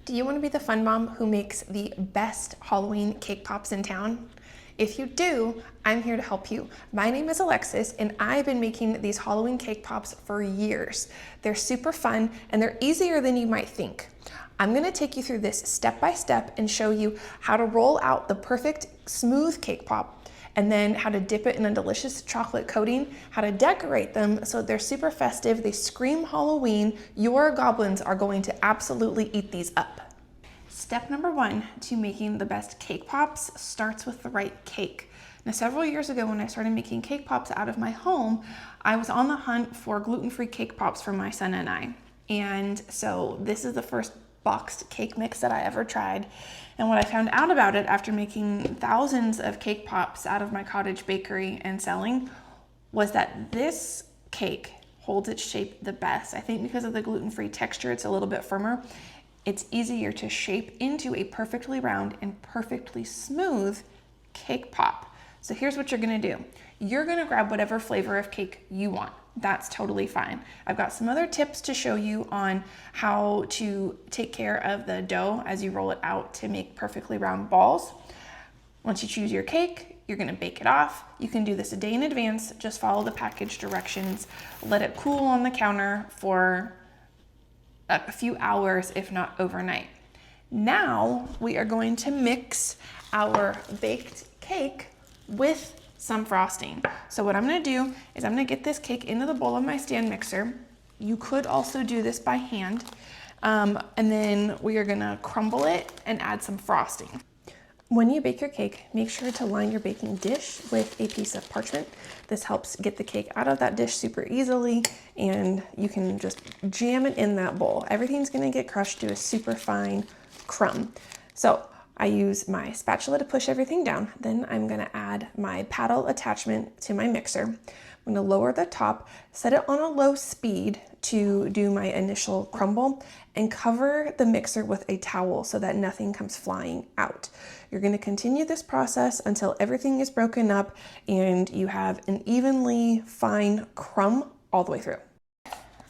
Do you want to be the fun mom who makes the best Halloween cake pops in town? If you do, I'm here to help you. My name is Alexis and I've been making these Halloween cake pops for years. They're super fun and they're easier than you might think. I'm gonna take you through this step by step and show you how to roll out the perfect smooth cake pop, and then how to dip it in a delicious chocolate coating, how to decorate them so they're super festive, they scream Halloween. Your goblins are going to absolutely eat these up. Step number one to making the best cake pops starts with the right cake. Now, several years ago when I started making cake pops out of my home, I was on the hunt for gluten-free cake pops for my son and I. And so this is the first boxed cake mix that I ever tried. And what I found out about it after making thousands of cake pops out of my cottage bakery and selling was that this cake holds its shape the best. I think because of the gluten-free texture, it's a little bit firmer. It's easier to shape into a perfectly round and perfectly smooth cake pop. So here's what you're gonna do. You're gonna grab whatever flavor of cake you want. That's totally fine. I've got some other tips to show you on how to take care of the dough as you roll it out to make perfectly round balls. Once you choose your cake, you're gonna bake it off. You can do this a day in advance. Just follow the package directions. Let it cool on the counter for a few hours, if not overnight. Now we are going to mix our baked cake with some frosting. So what I'm gonna do is I'm gonna get this cake into the bowl of my stand mixer. You could also do this by hand. And then we are gonna crumble it and add some frosting. When you bake your cake, make sure to line your baking dish with a piece of parchment. This helps get the cake out of that dish super easily, and you can just jam it in that bowl. Everything's gonna get crushed to a super fine crumb. So I use my spatula to push everything down. Then I'm gonna add my paddle attachment to my mixer. I'm gonna lower the top, set it on a low speed to do my initial crumble, and cover the mixer with a towel so that nothing comes flying out. You're gonna continue this process until everything is broken up and you have an evenly fine crumb all the way through.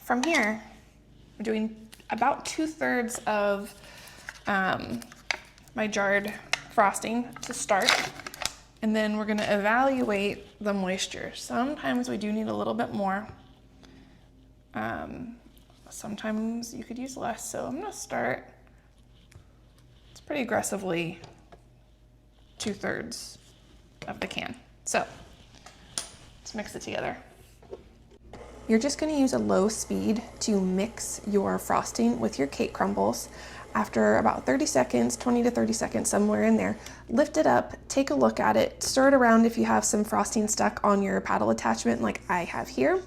From here, we're doing about 2/3 of my jarred frosting to start. And then we're gonna evaluate the moisture. Sometimes we do need a little bit more. Sometimes you could use less. So I'm gonna start, it's pretty aggressively 2/3 of the can. So let's mix it together. You're just gonna use a low speed to mix your frosting with your cake crumbles. After about 30 seconds, 20 to 30 seconds, somewhere in there, lift it up, take a look at it, stir it around if you have some frosting stuck on your paddle attachment like I have here.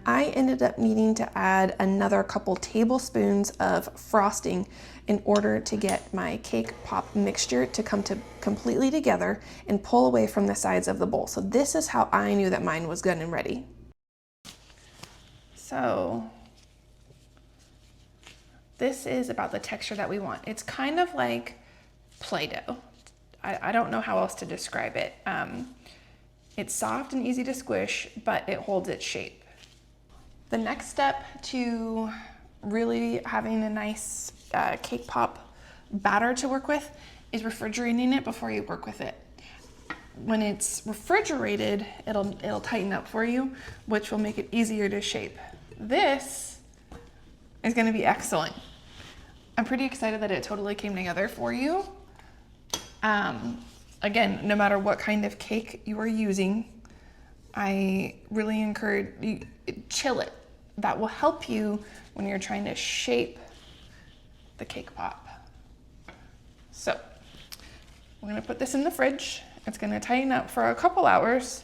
I ended up needing to add another couple tablespoons of frosting in order to get my cake pop mixture to come completely together and pull away from the sides of the bowl. So this is how I knew that mine was good and ready. So this is about the texture that we want. It's kind of like Play-Doh. I don't know how else to describe it. It's soft and easy to squish, but it holds its shape. The next step to really having a nice cake pop batter to work with is refrigerating it before you work with it. When it's refrigerated, it'll tighten up for you, which will make it easier to shape. This is gonna be excellent. I'm pretty excited that it totally came together for you. Again, no matter what kind of cake you are using, I really encourage you, chill it. That will help you when you're trying to shape the cake pop. So we're gonna put this in the fridge. It's gonna tighten up for a couple hours.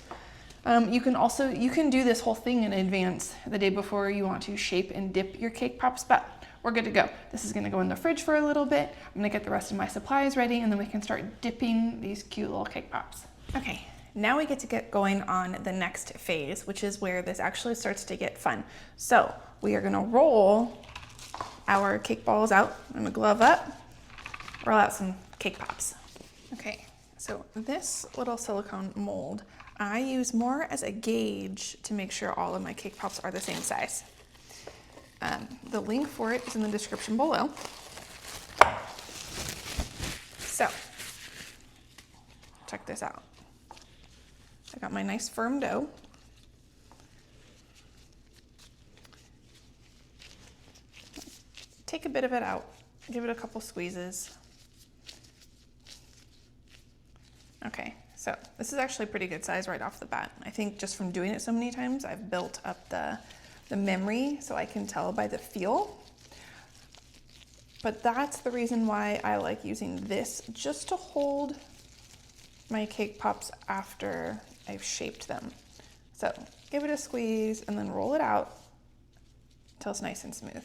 You can do this whole thing in advance the day before you want to shape and dip your cake pops, but we're good to go. This is gonna go in the fridge for a little bit. I'm gonna get the rest of my supplies ready and then we can start dipping these cute little cake pops. Okay, now we get to get going on the next phase, which is where this actually starts to get fun. So we are gonna roll our cake balls out. I'm gonna glove up, roll out some cake pops. Okay, so this little silicone mold, I use more as a gauge to make sure all of my cake pops are the same size. The link for it is in the description below. So check this out. I got my nice firm dough. Take a bit of it out, give it a couple squeezes. Okay, so this is actually a pretty good size right off the bat. I think just from doing it so many times, I've built up the memory so I can tell by the feel. But that's the reason why I like using this, just to hold my cake pops after I've shaped them. So give it a squeeze and then roll it out until it's nice and smooth.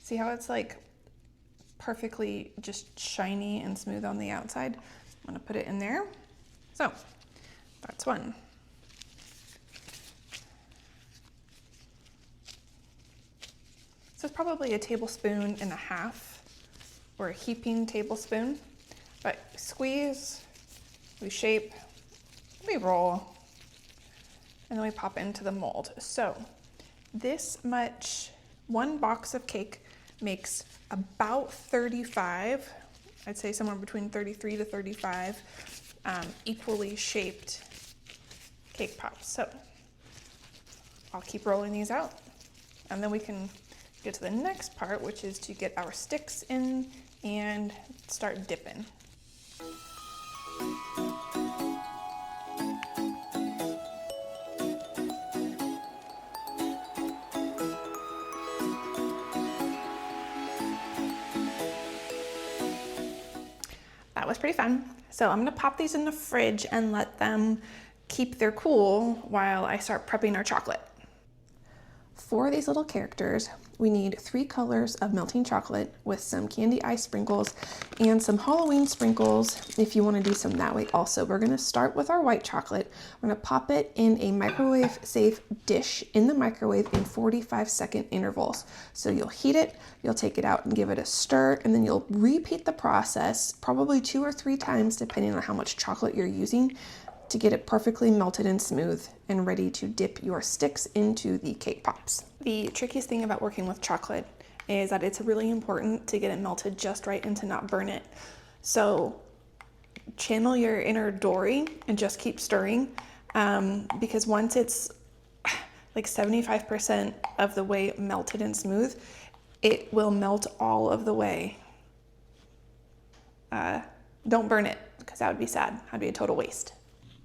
See how it's like perfectly just shiny and smooth on the outside? I'm gonna put it in there. So that's one. So it's probably a tablespoon and a half, or a heaping tablespoon. But squeeze, we shape, we roll, and then we pop into the mold. So this much, one box of cake makes about 35, I'd say somewhere between 33 to 35 equally shaped cake pops. So I'll keep rolling these out, and then we can get to the next part, which is to get our sticks in and start dipping. That was pretty fun. So I'm gonna pop these in the fridge and let them keep their cool while I start prepping our chocolate. For these little characters, we need 3 colors of melting chocolate with some candy ice sprinkles and some Halloween sprinkles if you want to do some that way also. We're going to start with our white chocolate. We're going to pop it in a microwave safe dish in the microwave in 45-second intervals. So you'll heat it, you'll take it out and give it a stir, and then you'll repeat the process probably 2 or 3 times depending on how much chocolate you're using to get it perfectly melted and smooth and ready to dip your sticks into the cake pops. The trickiest thing about working with chocolate is that it's really important to get it melted just right and to not burn it. So channel your inner Dory and just keep stirring, because once it's like 75% of the way melted and smooth, it will melt all of the way. Don't burn it, because that would be sad. That'd be a total waste.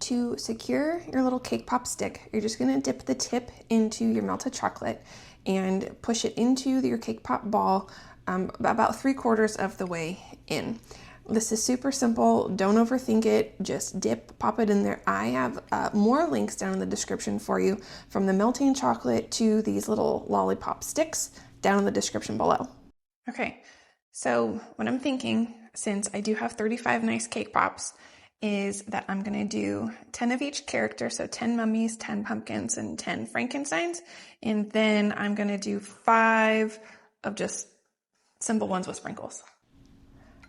To secure your little cake pop stick, you're just gonna dip the tip into your melted chocolate and push it into your cake pop ball about 3/4 of the way in. This is super simple. Don't overthink it. Just dip, pop it in there. I have more links down in the description for you, from the melting chocolate to these little lollipop sticks, down in the description below. Okay, so what I'm thinking, since I do have 35 nice cake pops, is that I'm gonna do 10 of each character, so 10 mummies, 10 pumpkins, and 10 Frankensteins, and then I'm gonna do 5 of just simple ones with sprinkles.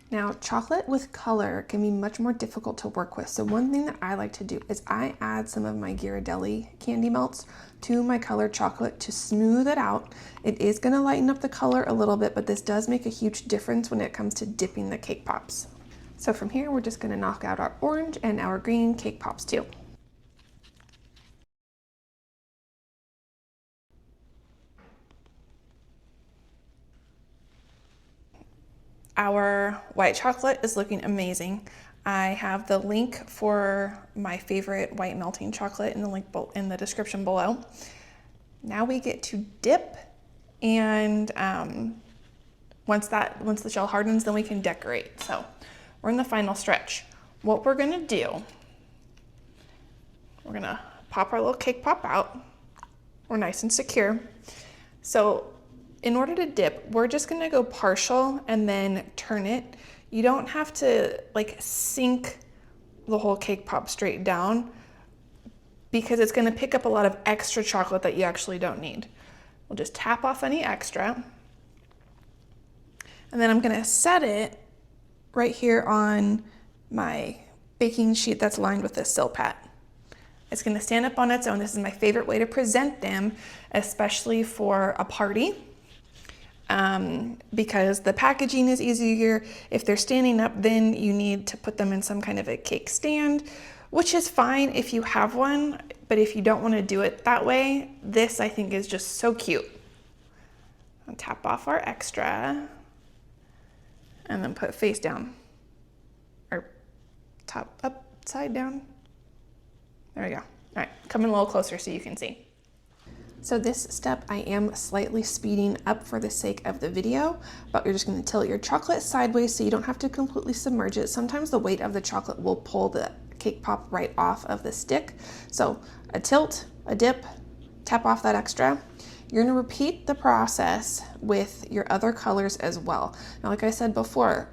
Now, chocolate with color can be much more difficult to work with, so one thing that I like to do is I add some of my Ghirardelli candy melts to my colored chocolate to smooth it out. It is gonna lighten up the color a little bit, but this does make a huge difference when it comes to dipping the cake pops. So from here, we're just gonna knock out our orange and our green cake pops too. Our white chocolate is looking amazing. I have the link for my favorite white melting chocolate in the link in the description below. Now we get to dip, and once the shell hardens, then we can decorate. So we're in the final stretch. What we're gonna do, we're gonna pop our little cake pop out. We're nice and secure. So in order to dip, we're just gonna go partial and then turn it. You don't have to like sink the whole cake pop straight down, because it's gonna pick up a lot of extra chocolate that you actually don't need. We'll just tap off any extra. And then I'm gonna set it right here on my baking sheet that's lined with this Silpat. It's gonna stand up on its own. This is my favorite way to present them, especially for a party. because the packaging is easier. If they're standing up, then you need to put them in some kind of a cake stand, which is fine if you have one, but if you don't want to do it that way, this I think is just so cute. I'll tap off our extra and then put face down, or top upside down. There we go. All right, come in a little closer so you can see. So this step I am slightly speeding up for the sake of the video, but you're just going to tilt your chocolate sideways so you don't have to completely submerge it. Sometimes the weight of the chocolate will pull the cake pop right off of the stick. So a tilt, a dip, tap off that extra. You're going to repeat the process with your other colors as well. Now, like I said before,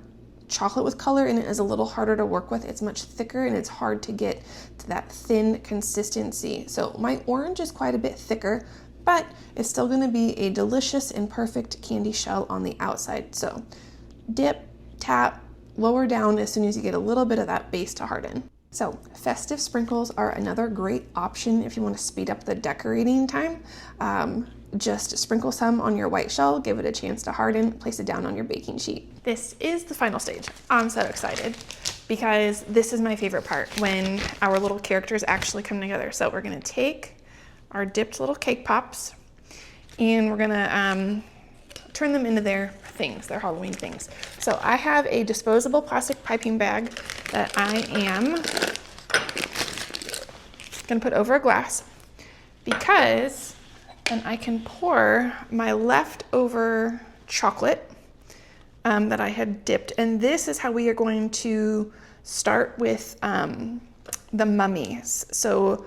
chocolate with color in it is a little harder to work with. It's much thicker and it's hard to get to that thin consistency. So my orange is quite a bit thicker, but it's still going to be a delicious and perfect candy shell on the outside. So dip, tap, lower down as soon as you get a little bit of that base to harden. So festive sprinkles are another great option if you want to speed up the decorating time. Just sprinkle some on your white shell, give it a chance to harden, place it down on your baking sheet. This is the final stage. I'm so excited because this is my favorite part, when our little characters actually come together. So we're gonna take our dipped little cake pops and we're gonna turn them into their things, their Halloween things. So I have a disposable plastic piping bag that I am gonna put over a glass, because then I can pour my leftover chocolate that I had dipped. And this is how we are going to start with the mummies. So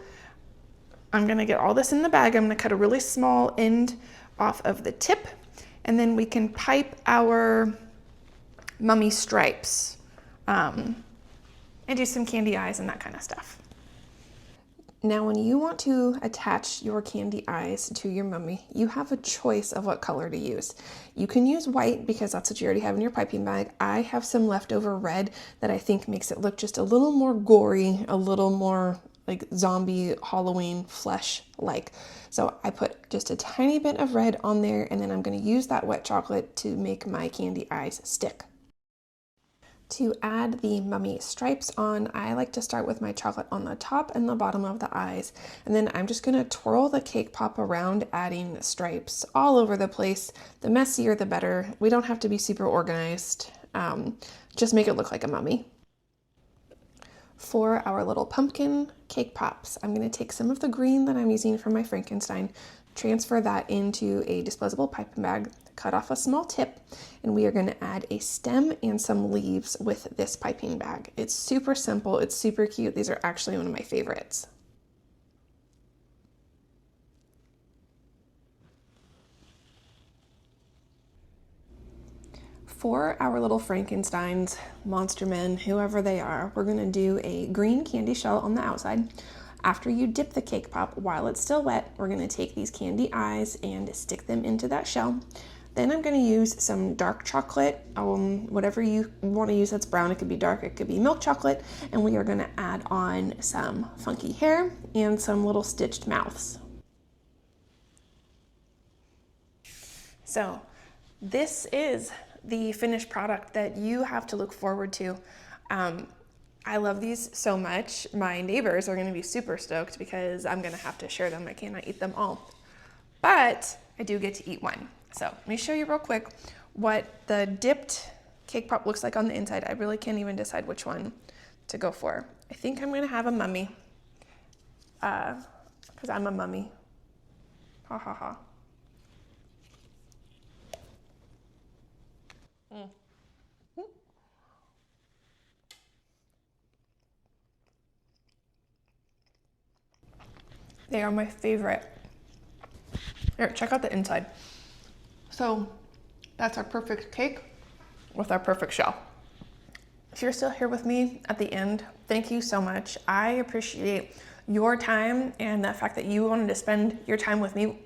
I'm gonna get all this in the bag. I'm gonna cut a really small end off of the tip, and then we can pipe our mummy stripes and do some candy eyes and that kind of stuff. Now, when you want to attach your candy eyes to your mummy, you have a choice of what color to use. You can use white because that's what you already have in your piping bag. I have some leftover red that I think makes it look just a little more gory, a little more like zombie Halloween flesh-like. So I put just a tiny bit of red on there, and then I'm going to use that wet chocolate to make my candy eyes stick. To add the mummy stripes on, I like to start with my chocolate on the top and the bottom of the eyes. And then I'm just gonna twirl the cake pop around, adding stripes all over the place. The messier, the better. We don't have to be super organized. Just make it look like a mummy. For our little pumpkin cake pops, I'm gonna take some of the green that I'm using for my Frankenstein, transfer that into a disposable piping bag, cut off a small tip, and we are going to add a stem and some leaves with this piping bag. It's super simple, it's super cute. These are actually one of my favorites. For our little Frankensteins, monster men, whoever they are, we're going to do a green candy shell on the outside. After you dip the cake pop, while it's still wet, we're going to take these candy eyes and stick them into that shell. Then I'm going to use some dark chocolate, whatever you want to use that's brown. It could be dark, it could be milk chocolate, and we are going to add on some funky hair and some little stitched mouths. So this is the finished product that you have to look forward to. I love these so much. My neighbors are gonna be super stoked because I'm gonna have to share them. I cannot eat them all, but I do get to eat one. So let me show you real quick what the dipped cake pop looks like on the inside. I really can't even decide which one to go for. I think I'm gonna have a mummy, because I'm a mummy. Ha ha ha. They are my favorite. Here, check out the inside. So that's our perfect cake with our perfect shell. If you're still here with me at the end, thank you so much. I appreciate your time and the fact that you wanted to spend your time with me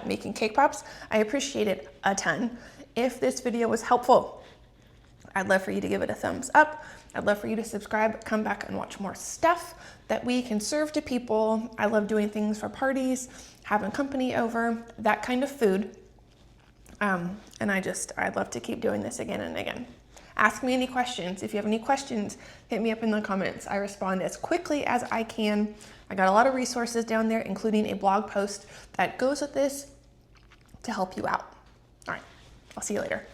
making cake pops. I appreciate it a ton. If this video was helpful, I'd love for you to give it a thumbs up. I'd love for you to subscribe, come back and watch more stuff that we can serve to people. I love doing things for parties, having company over, that kind of food. And I'd love to keep doing this again and again. Ask me any questions. If you have any questions, hit me up in the comments. I respond as quickly as I can. I got a lot of resources down there, including a blog post that goes with this to help you out. All right, I'll see you later.